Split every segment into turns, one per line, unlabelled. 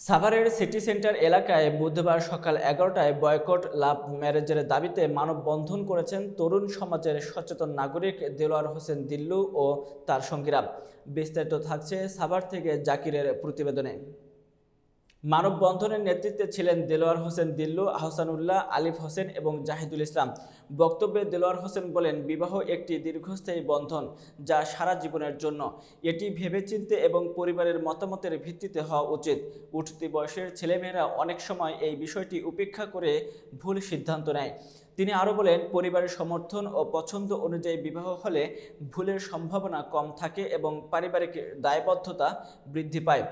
সাভারের city centre এলাকায় বুধবার সকাল 11টায় বয়কট লাভ ম্যারেজের দাবিতে মানববন্ধন করেছেন তরুণ সমাজের সচেতন নাগরিক দেলোয়ার হোসেন দিল্লু ও তার সঙ্গীরা। বিস্তারিত থাকছে সাভার থেকে জাকিরের প্রতিবেদনে। মানববন্ধনের নেতৃত্বে ছিলেন দেলোয়ার হোসেন দিল্লু, আহসানুল্লাহ, আলিফ হোসেন এবং জাহিদুল ইসলাম। বক্তব্যে দেলোয়ার হোসেন বলেন, বিবাহ একটি দীর্ঘস্থায়ী বন্ধন যা সারা জীবনের জন্য। এটি ভেবেচিন্তে এবং পরিবারের মতামতের ভিত্তিতে হওয়া উচিত। উঠতি বয়সের ছেলেমেয়েরা অনেক সময় এই বিষয়টি উপেক্ষা করে ভুল সিদ্ধান্ত নেয়। তিনি আরও বলেন, পরিবারের সমর্থন ও পছন্দ অনুযায়ী বিবাহ হলে ভুলের সম্ভাবনা কম থাকে এবং পারিবারিক দায়বদ্ধতা বৃদ্ধি পায়।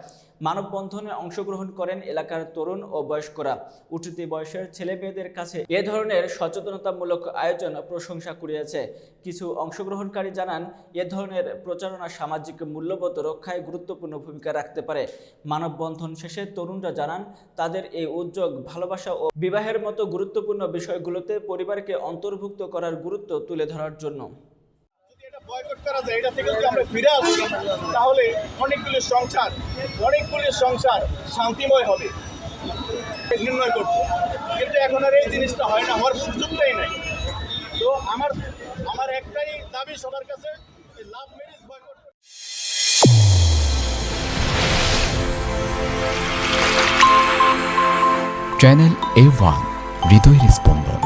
মানববন্ধনে অংশগ্রহণ করেন এলাকার তরুণ ও বয়স্করা। উঠতি বয়সের ছেলেমেয়েদের কাছে এ ধরনের সচেতনতামূলক আয়োজন প্রশংসা কুড়িয়েছে। কিছু অংশগ্রহণকারী জানান, এ ধরনের প্রচারণা সামাজিক মূল্যবোধ রক্ষায় গুরুত্বপূর্ণ ভূমিকা রাখতে পারে। মানববন্ধন শেষে তরুণরা জানান, তাদের এই উদ্যোগ ভালোবাসা ও বিবাহের মতো গুরুত্বপূর্ণ বিষয়গুলোতে পরিবারকে অন্তর্ভুক্ত করার গুরুত্ব তুলে ধরার জন্য।
বয়কট করা যায়, এটা থেকে যদি আমরা ফিরে আসি তাহলে অনেকগুলি সংসার শান্তিময় হবে নির্ণয় করতে। কিন্তু এখন আর এই জিনিসটা হয় না, হওয়ার সুযোগটাই নাই। তো আমার একটাই দাবি সবার কাছে, love marriage boycott.
Channel A1 হৃদয়ের স্পন্দন।